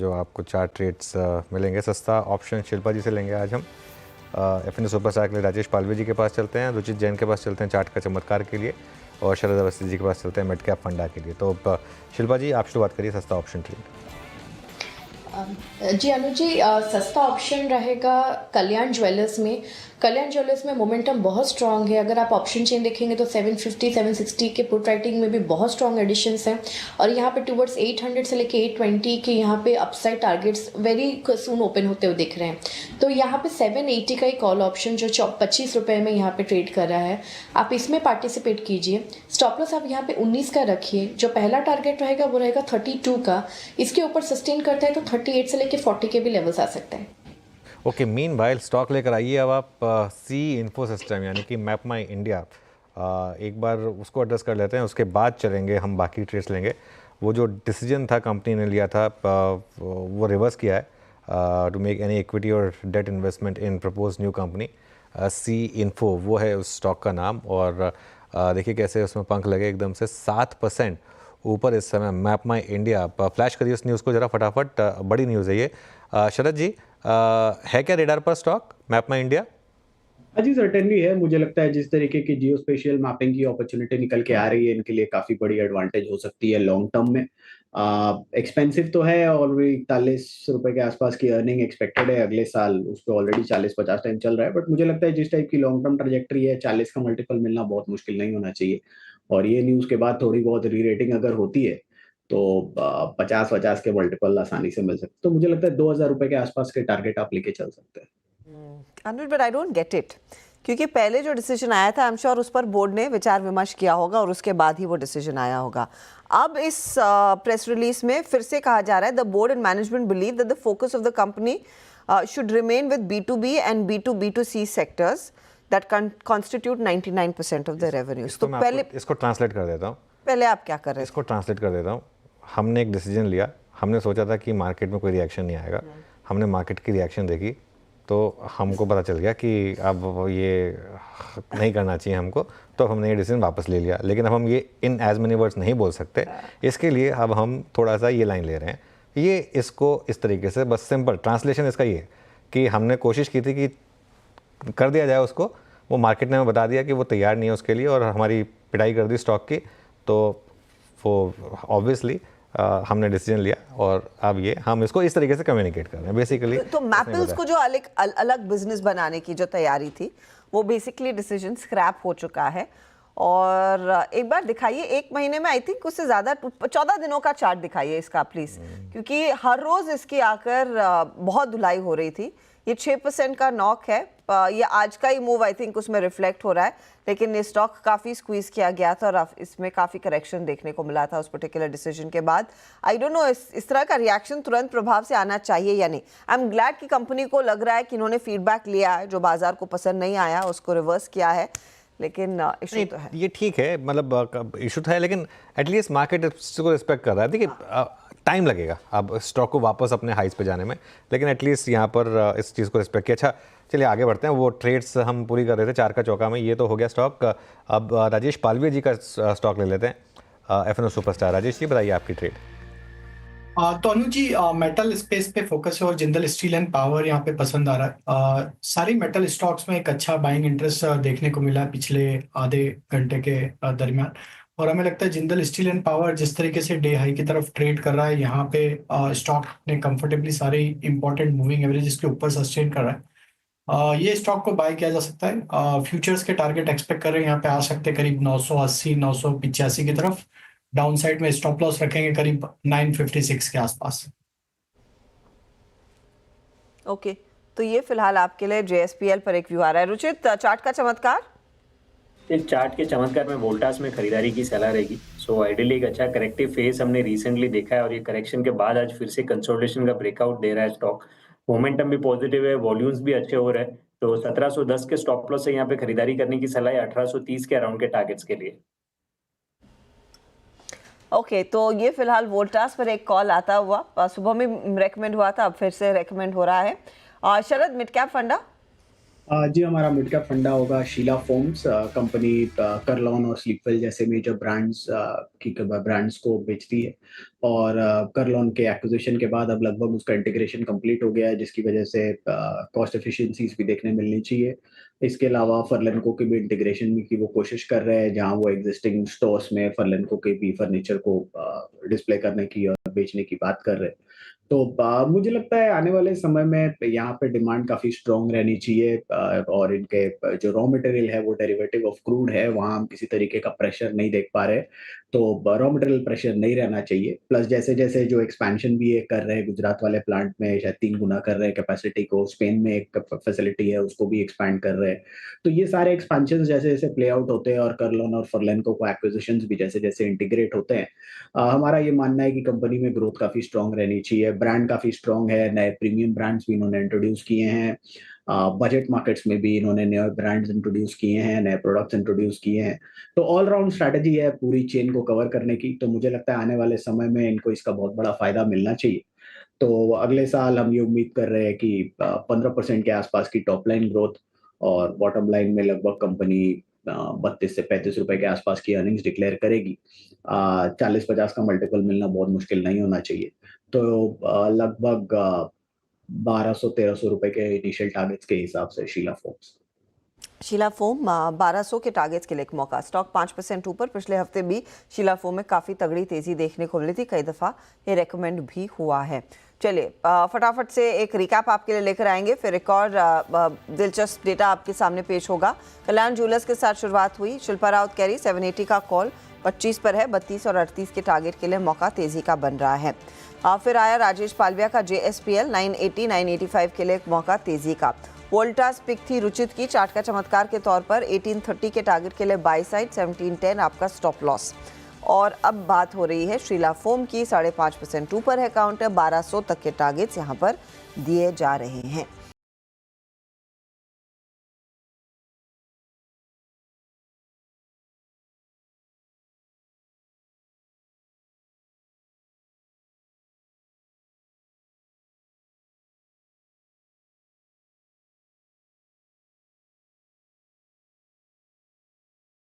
जो आपको 4 ट्रेड्स मिलेंगे। सस्ता ऑप्शन शिल्पा जी से लेंगे आज हम। एफएनओ सुपरस्टार के लिए राजेश पालवे जी के पास चलते हैं, रुचित जैन के पास चलते हैं चार्ट का चमत्कार के लिए, और शरद अवस्थी जी के पास चलते हैं मिड कैप फंडा के लिए। तो शिल्पा जी आप शुरुआत करिए सस्ता ऑप्शन ट्रेड। जी अनुज जी, सस्ता ऑप्शन रहेगा कल्याण ज्वेलर्स में। कल्याण ज्वेलर्स में मोमेंटम बहुत स्ट्रांग है। अगर आप ऑप्शन चेन देखेंगे तो 750 760 के पुट राइटिंग में भी बहुत स्ट्रांग एडिशंस हैं, और यहाँ पे टुवर्ड्स 800 से लेके 820 के यहाँ पे upside targets very soon open होते हुए दिख रहे हैं। तो यहाँ पे 780 का एक कॉल ऑप्शन जो 25 रुपये में यहाँ पे ट्रेड कर रहा है, आप इसमें पार्टिसिपेट कीजिए। स्टॉप लॉस आप यहाँ पे 19 का रखिए। जो पहला टारगेट रहेगा वो रहेगा 32 का। इसके ऊपर सस्टेन करता है तो 38 से लेके 40 के भी लेवल्स आ सकते हैं। ओके, मीन वाइल स्टॉक लेकर आइए अब आप सी इन्फो सिस्टम यानी कि मैप माई इंडिया। एक बार उसको एड्रेस कर लेते हैं, उसके बाद चलेंगे हम बाकी ट्रेड्स लेंगे। वो जो डिसीजन था कंपनी ने लिया था वो रिवर्स किया है टू मेक एनी इक्विटी और debt investment in propose new company. See info वो है उस स्टॉक का नाम, और देखिए कैसे उसमें पंख लगे एकदम से 7% ऊपर इस समय मैप माई इंडिया। फ्लैश करिए उस न्यूज़ को ज़रा फटाफट, बड़ी न्यूज़ है ये। शरद जी, है क्या रेडार पर स्टॉक मैप माई इंडिया? जी सर्टेनली है। मुझे लगता है जिस तरीके की जियो स्पेशियल मैपिंग की अपॉर्चुनिटी निकल के आ रही है, इनके लिए काफी बड़ी एडवांटेज हो सकती है लॉन्ग टर्म में। एक्सपेंसिव तो है, और भी 41 रुपए के आसपास की अर्निंग एक्सपेक्टेड है अगले साल। उस पर ऑलरेडी 40-50 टाइम चल रहा है, बट मुझे लगता है जिस टाइप की लॉन्ग टर्म ट्रजेक्टरी है, 40 का मल्टीपल मिलना बहुत मुश्किल नहीं होना चाहिए। और ये न्यूज के बाद थोड़ी बहुत री रेटिंग अगर होती है तो 50-50 के मल्टीपल आसानी से मिल सकते। तो मुझे लगता है 2000 रुपए के आसपास के टारगेट आप लेके चल सकते हैं। Anuj, but I don't get it, क्योंकि पहले जो डिसीजन आया था आई एम श्योर उस पर बोर्ड ने विचार विमर्श किया होगा और उसके बाद ही वो डिसीजन आया होगा। अब इस प्रेस रिलीज में फिर से कहा जा रहा है the board and management believe that the focus of the company should remain with B2B and B2B2C sectors that constitute 99% of the revenues. तो पहले इसको ट्रांसलेट कर देता हूँ। पहले आप क्या कर रहे हैं? इसको ट्रांसलेट कर देता हूँ। हमने एक डिसीजन लिया, हमने सोचा था कि मार्केट में कोई रिएक्शन नहीं आएगा। हमने मार्केट की रिएक्शन देखी तो हमको पता चल गया कि अब ये नहीं करना चाहिए हमको, तो हमने ये डिसीजन वापस ले लिया। लेकिन अब हम ये इन एज मेनी वर्ड्स नहीं बोल सकते, इसके लिए अब हम थोड़ा सा ये लाइन ले रहे हैं। ये इसको इस तरीके से बस सिंपल ट्रांसलेशन इसका ये कि हमने कोशिश की थी कि कर दिया जाए उसको, वो मार्केट ने हमें बता दिया कि वो तैयार नहीं है उसके लिए, और हमारी पिटाई कर दी स्टॉक की। तो वो ऑब्वियसली हमने डिसीजन लिया, और अब ये हम इसको इस तरीके से कम्युनिकेट कर रहे हैं बेसिकली। तो मैपल्स को जो अलग बिजनेस बनाने की जो तैयारी थी वो बेसिकली डिसीजन स्क्रैप हो चुका है। और एक बार दिखाइए, एक महीने में आई थिंक उससे ज़्यादा 14 दिनों का चार्ट दिखाइए इसका प्लीज़, क्योंकि हर रोज़ इसकी आकर बहुत धुलाई हो रही थी। ये 6% का नॉक है। ये आज का ही मूव आई थिंक उसमें रिफ्लेक्ट हो रहा है, लेकिन ये स्टॉक काफ़ी स्क्वीज किया गया था और इसमें काफ़ी करेक्शन देखने को मिला था उस पर्टिकुलर डिसीजन के बाद। आई डोंट नो इस तरह का रिएक्शन तुरंत प्रभाव से आना चाहिए या नहीं। आई एम ग्लैड कि कंपनी को लग रहा है कि इन्होंने फीडबैक लिया है, जो बाजार को पसंद नहीं आया उसको रिवर्स किया है, लेकिन इशू तो है। ये ठीक है, मतलब इशू तो है, लेकिन एटलीस्ट मार्केट इसको रिस्पेक्ट कर रहा है। देखिए टाइम लगेगा अब स्टॉक को वापस अपने हाइस पे जाने में, लेकिन एटलीस्ट यहाँ पर इस चीज़ को रिस्पेक्ट किया। अच्छा चलिए आगे बढ़ते हैं। वो ट्रेड्स हम पूरी कर रहे थे 4 का चौका में, ये तो हो गया स्टॉक। अब राजेश पालवे जी का स्टॉक ले लेते हैं, एफएनओ सुपरस्टार। राजेश जी बताइए आपकी ट्रेड। तो अनुज जी, मेटल स्पेस पे फोकस है और जिंदल स्टील एंड पावर यहाँ पे पसंद आ रहा है। सारी मेटल स्टॉक्स में एक अच्छा बाइंग इंटरेस्ट देखने को मिला पिछले आधे घंटे के दरमियान, और हमें लगता है जिंदल स्टील एंड पावर जिस तरीके से डे हाई की तरफ ट्रेड कर रहा है, यहाँ पे स्टॉक ने कंफर्टेबली सारे इंपॉर्टेंट मूविंग एवरेजेस के ऊपर सस्टेन कर रहा है। ये स्टॉक को बाय किया जा सकता है। फ्यूचर्स के टारगेट एक्सपेक्ट कर रहे हैं यहाँ पे आ सकते हैं करीब 980 985 की तरफ। डाउन साइड में स्टॉप लॉस रखेंगे करीब 956 के आसपास। ओके, तो ये फिलहाल आपके लिए JSPL पर एक व्यू आ रहा है। रुचित, चार्ट का चमत्कार? इस चार्ट के चमत्कार में वोल्टास में खरीदारी की सलाह रहेगी। सो आइडियली एक अच्छा करेक्टिव फेज हमने रिसेंटली देखा है, और ये करेक्शन के बाद आज फिर से कंसोलिडेशन का ब्रेकआउट दे रहा है स्टॉक। मोमेंटम भी पॉजिटिव है, वॉल्यूम्स भी अच्छे हो रहे हैं। तो 1710 के स्टॉप लॉस से यहाँ पे खरीदारी करने की सलाह है 1830 के अराउंड के टारगेट्स के लिए। ओके, तो ये फिलहाल वोल्टास पर एक कॉल आता हुआ, सुबह में रेकमेंड हुआ था, अब फिर से रेकमेंड हो रहा है। शरद, मिड कैप फंडा? जी, हमारा मिड कैप फंडा होगा शीला फोम्स। कंपनी करलॉन और स्लीपवेल जैसे मेजर ब्रांड्स की ब्रांड्स को बेचती है, और करलॉन के एक्विजिशन के बाद अब लगभग उसका इंटीग्रेशन कंप्लीट हो गया है, जिसकी वजह से कॉस्ट एफिशिएंसीज भी देखने मिलनी चाहिए। इसके अलावा फर्लेंको की भी इंटीग्रेशन की वो कोशिश कर रहे हैं, जहां वो एग्जिस्टिंग स्टोर्स में फर्लेंको के भी फर्नीचर को डिस्प्ले करने की और बेचने की बात कर रहे हैं। तो मुझे लगता है आने वाले समय में यहाँ पे डिमांड काफ़ी स्ट्रॉन्ग रहनी चाहिए, और इनके जो रॉ मटेरियल है वो डेरिवेटिव ऑफ क्रूड है, वहाँ हम किसी तरीके का प्रेशर नहीं देख पा रहे। तो रॉ मटेरियल प्रेशर नहीं रहना चाहिए। प्लस जैसे-जैसे जो एक्सपेंशन भी ये कर रहे हैं गुजरात वाले प्लांट में, शायद 3 गुना कर रहे हैं कैपेसिटी को, स्पेन में एक फैसिलिटी है उसको भी एक्सपैंड कर रहे हैं। तो ये सारे एक्सपेंशंस जैसे-जैसे प्ले आउट होते हैं और करलॉन और फर्लेंको को एक्विजिशंस भी जैसे-जैसे इंटीग्रेट होते हैं, हमारा ये मानना है कि कंपनी में ग्रोथ काफ़ी स्ट्रॉन्ग रहनी चाहिए। ब्रांड काफ़ी स्ट्रॉन्ग है, नए प्रीमियम ब्रांड्स भी इन्होंने इंट्रोड्यूस किए हैं। बजट मार्केट्स में भी इन्होंने नए ब्रांड्स इंट्रोड्यूस किए हैं, नए प्रोडक्ट्स इंट्रोड्यूस किए हैं। तो ऑल राउंड स्ट्रैटेजी है पूरी चेन को कवर करने की, तो मुझे लगता है आने वाले समय में इनको इसका बहुत बड़ा फ़ायदा मिलना चाहिए। तो अगले साल हम ये उम्मीद कर रहे हैं कि 15% के आसपास की टॉप लाइन ग्रोथ, और बॉटम लाइन में लगभग कंपनी 32 से 35 रुपए के आसपास की अर्निंग्स डिक्लेयर करेगी। 40-50 का मल्टीपल मिलना बहुत मुश्किल नहीं होना चाहिए। तो लगभग 1200-1300 रुपए के इनिशियल टारगेट्स के हिसाब से शीला फोम्स। शीला फोम 1200 के टारगेट्स के लिए एक मौका। स्टॉक 5% ऊपर। पिछले हफ्ते भी शीला फोम में काफ़ी तगड़ी तेज़ी देखने को मिली थी, कई दफ़ा ये रेकमेंड भी हुआ है। चलिए फटाफट से एक रिकैप आपके लिए लेकर आएंगे, फिर एक और दिलचस्प डेटा आपके सामने पेश होगा। कल्याण ज्वेलर्स के साथ शुरुआत हुई। शिल्पा राउत कैरी 780 का कॉल 25 पर है, 32 और 38 के टारगेट के लिए मौका तेज़ी का बन रहा है। फिर आया राजेश पालविया का JSPL 980, 985 के लिए एक मौका तेज़ी का। वोल्टास पिक थी रुचित की, चार्ट का चमत्कार के तौर पर 1830 के टारगेट के लिए बाई साइड, 1710 आपका स्टॉप लॉस। और अब बात हो रही है शीला फोम की, 5.5% ऊपर है काउंटर, 1200 तक के टारगेट्स यहाँ पर दिए जा रहे हैं।